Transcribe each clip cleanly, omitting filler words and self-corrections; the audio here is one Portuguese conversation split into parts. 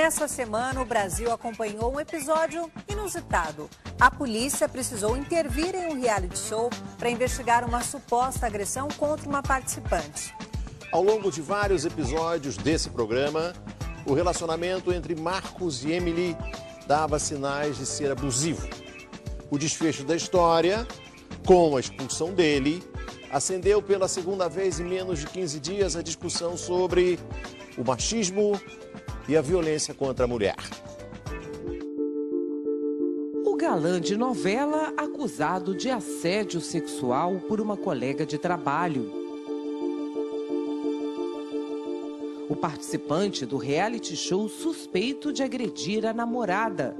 Nessa semana, o Brasil acompanhou um episódio inusitado. A polícia precisou intervir em um reality show para investigar uma suposta agressão contra uma participante. Ao longo de vários episódios desse programa, o relacionamento entre Marcos e Emily dava sinais de ser abusivo. O desfecho da história, com a expulsão dele, acendeu pela segunda vez em menos de 15 dias a discussão sobre o machismo e a violência contra a mulher. O galã de novela acusado de assédio sexual por uma colega de trabalho. O participante do reality show suspeito de agredir a namorada.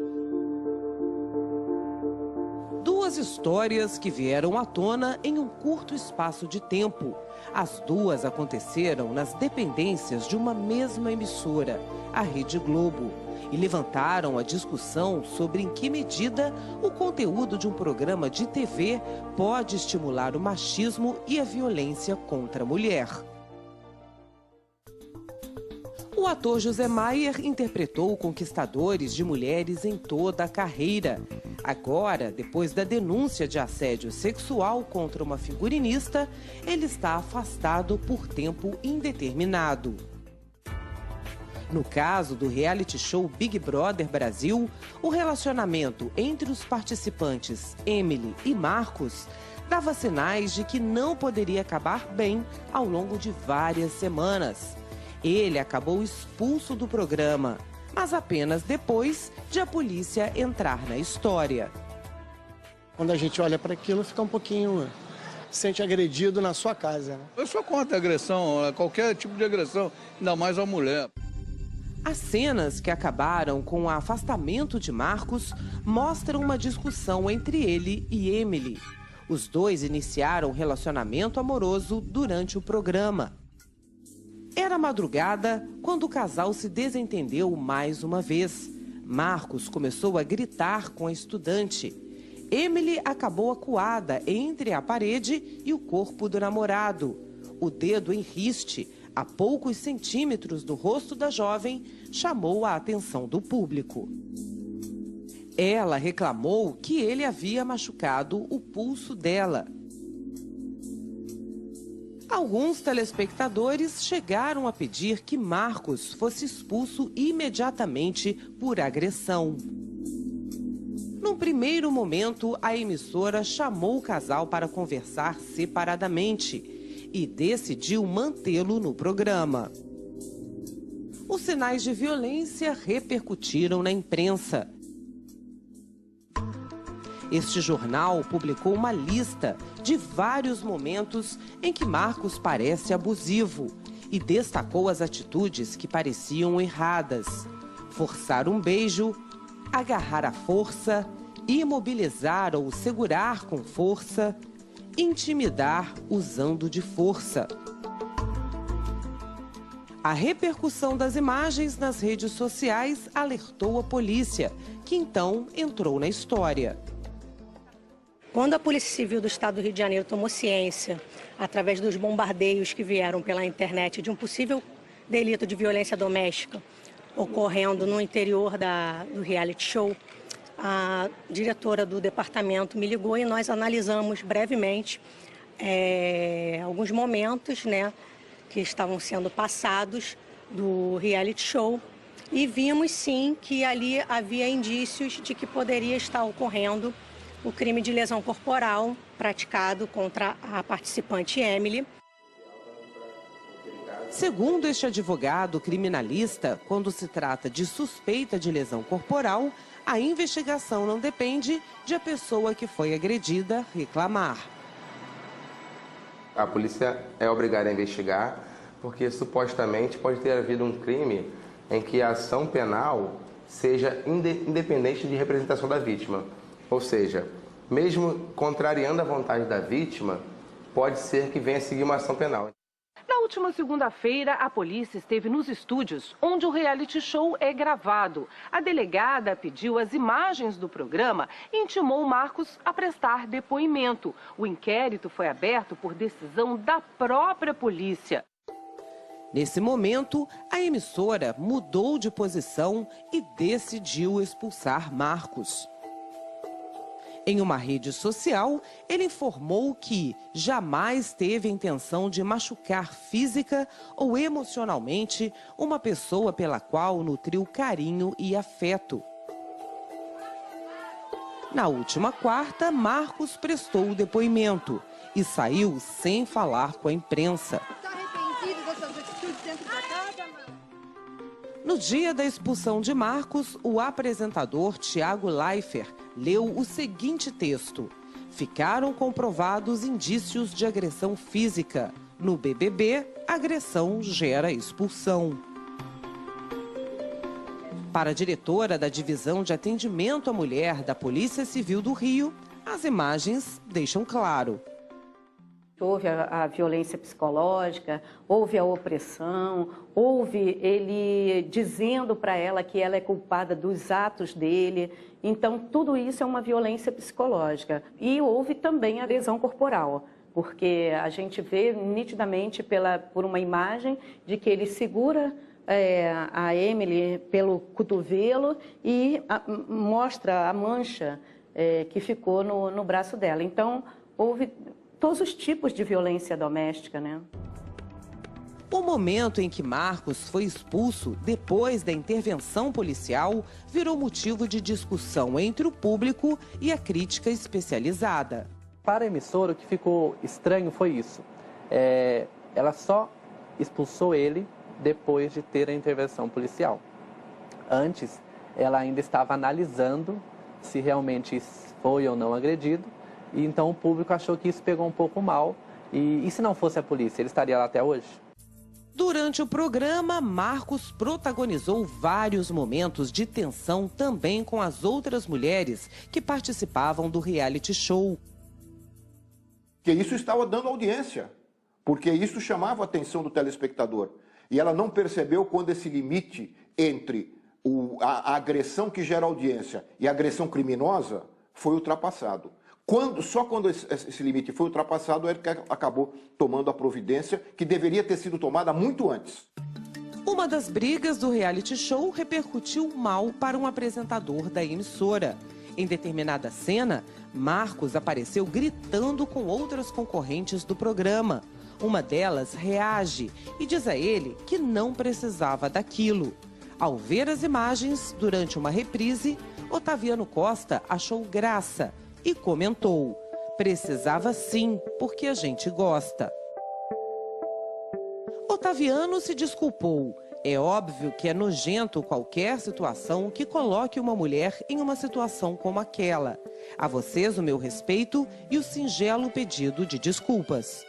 Duas histórias que vieram à tona em um curto espaço de tempo. As duas aconteceram nas dependências de uma mesma emissora, a Rede Globo, e levantaram a discussão sobre em que medida o conteúdo de um programa de TV pode estimular o machismo e a violência contra a mulher. O ator José Maier interpretou conquistadores de mulheres em toda a carreira. Agora, depois da denúncia de assédio sexual contra uma figurinista, ele está afastado por tempo indeterminado. No caso do reality show Big Brother Brasil, o relacionamento entre os participantes Emily e Marcos dava sinais de que não poderia acabar bem ao longo de várias semanas. Ele acabou expulso do programa, mas apenas depois de a polícia entrar na história. Quando a gente olha para aquilo, fica um pouquinho... se sente agredido na sua casa, né? Eu sou contra a agressão, qualquer tipo de agressão, ainda mais a mulher. As cenas que acabaram com o afastamento de Marcos mostram uma discussão entre ele e Emily. Os dois iniciaram um relacionamento amoroso durante o programa. Era madrugada quando o casal se desentendeu mais uma vez. Marcos começou a gritar com a estudante. Emily acabou acuada entre a parede e o corpo do namorado. O dedo em riste, a poucos centímetros do rosto da jovem, chamou a atenção do público. Ela reclamou que ele havia machucado o pulso dela. Alguns telespectadores chegaram a pedir que Marcos fosse expulso imediatamente por agressão. Num primeiro momento, a emissora chamou o casal para conversar separadamente e decidiu mantê-lo no programa. Os sinais de violência repercutiram na imprensa. Este jornal publicou uma lista de vários momentos em que Marcos parece abusivo e destacou as atitudes que pareciam erradas: forçar um beijo, agarrar à força, imobilizar ou segurar com força, intimidar usando de força. A repercussão das imagens nas redes sociais alertou a polícia, que então entrou na história. Quando a Polícia Civil do Estado do Rio de Janeiro tomou ciência, através dos bombardeios que vieram pela internet, de um possível delito de violência doméstica ocorrendo no interior do reality show, a diretora do departamento me ligou e nós analisamos brevemente alguns momentos, né, que estavam sendo passados do reality show e vimos sim que ali havia indícios de que poderia estar ocorrendo o crime de lesão corporal praticado contra a participante Emily. Segundo este advogado criminalista, quando se trata de suspeita de lesão corporal, a investigação não depende de a pessoa que foi agredida reclamar. A polícia é obrigada a investigar porque supostamente pode ter havido um crime em que a ação penal seja independente de representação da vítima. Ou seja, mesmo contrariando a vontade da vítima, pode ser que venha a seguir uma ação penal. Na última segunda-feira, a polícia esteve nos estúdios onde o reality show é gravado. A delegada pediu as imagens do programa e intimou Marcos a prestar depoimento. O inquérito foi aberto por decisão da própria polícia. Nesse momento, a emissora mudou de posição e decidiu expulsar Marcos. Em uma rede social, ele informou que jamais teve a intenção de machucar física ou emocionalmente uma pessoa pela qual nutriu carinho e afeto. Na última quarta, Marcos prestou o depoimento e saiu sem falar com a imprensa. No dia da expulsão de Marcos, o apresentador Thiago Leifert leu o seguinte texto: ficaram comprovados indícios de agressão física. No BBB, agressão gera expulsão. Para a diretora da Divisão de Atendimento à Mulher da Polícia Civil do Rio, as imagens deixam claro. Houve a violência psicológica, houve a opressão, houve ele dizendo para ela que ela é culpada dos atos dele. Então, tudo isso é uma violência psicológica. E houve também a lesão corporal, porque a gente vê nitidamente por uma imagem de que ele segura a Emily pelo cotovelo e mostra a mancha que ficou no braço dela. Então, houve todos os tipos de violência doméstica, né? O momento em que Marcos foi expulso depois da intervenção policial virou motivo de discussão entre o público e a crítica especializada. Para a emissora, o que ficou estranho foi isso. Ela só expulsou ele depois de ter a intervenção policial. Antes, ela ainda estava analisando se realmente foi ou não agredido. E então o público achou que isso pegou um pouco mal. E se não fosse a polícia, ele estaria lá até hoje? Durante o programa, Marcos protagonizou vários momentos de tensão também com as outras mulheres que participavam do reality show. Que isso estava dando audiência, porque isso chamava a atenção do telespectador. E ela não percebeu quando esse limite entre a agressão que gera audiência e a agressão criminosa foi ultrapassado. Só quando esse limite foi ultrapassado, ele acabou tomando a providência que deveria ter sido tomada muito antes. Uma das brigas do reality show repercutiu mal para um apresentador da emissora. Em determinada cena, Marcos apareceu gritando com outras concorrentes do programa. Uma delas reage e diz a ele que não precisava daquilo. Ao ver as imagens, durante uma reprise, Otaviano Costa achou graça e comentou: precisava sim, porque a gente gosta. Otaviano se desculpou. É óbvio que é nojento qualquer situação que coloque uma mulher em uma situação como aquela. A vocês o meu respeito e o singelo pedido de desculpas.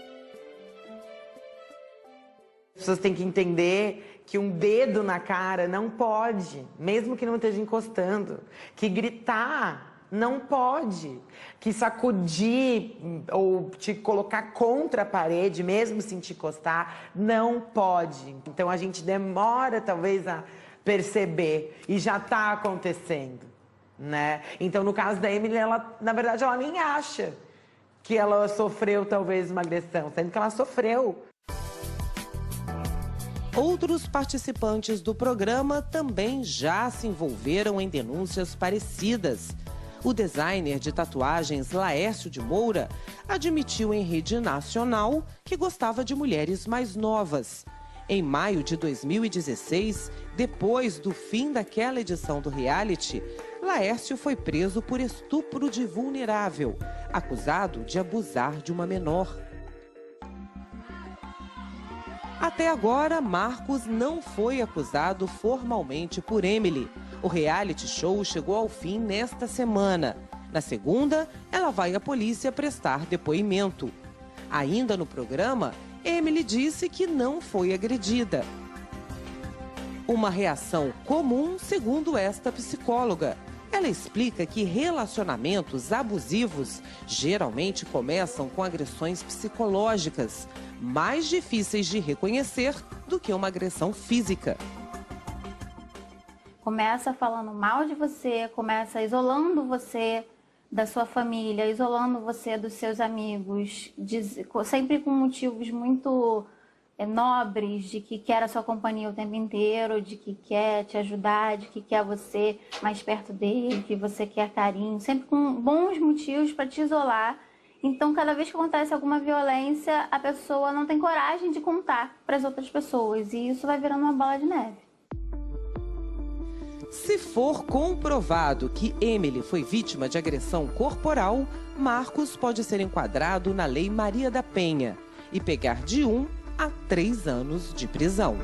As pessoas têm que entender que um dedo na cara não pode, mesmo que não esteja encostando. Que gritar não pode. Que sacudir ou te colocar contra a parede, mesmo sem te encostar, não pode. Então a gente demora talvez a perceber e já está acontecendo, né? Então no caso da Emily, na verdade ela nem acha que ela sofreu talvez uma agressão, sendo que ela sofreu. Outros participantes do programa também já se envolveram em denúncias parecidas. O designer de tatuagens Laércio de Moura admitiu em rede nacional que gostava de mulheres mais novas. Em maio de 2016, depois do fim daquela edição do reality, Laércio foi preso por estupro de vulnerável, acusado de abusar de uma menor. Até agora, Marcos não foi acusado formalmente por Emily. O reality show chegou ao fim nesta semana. Na segunda, ela vai à polícia prestar depoimento. Ainda no programa, Emily disse que não foi agredida. Uma reação comum, segundo esta psicóloga. Ela explica que relacionamentos abusivos geralmente começam com agressões psicológicas, mais difíceis de reconhecer do que uma agressão física. Começa falando mal de você, começa isolando você da sua família, isolando você dos seus amigos, sempre com motivos muito nobres, de que quer a sua companhia o tempo inteiro, de que quer te ajudar, de que quer você mais perto dele, que você quer carinho, sempre com bons motivos para te isolar. Então, cada vez que acontece alguma violência, a pessoa não tem coragem de contar para as outras pessoas e isso vai virando uma bola de neve. Se for comprovado que Emily foi vítima de agressão corporal, Marcos pode ser enquadrado na Lei Maria da Penha e pegar de 1 a 3 anos de prisão.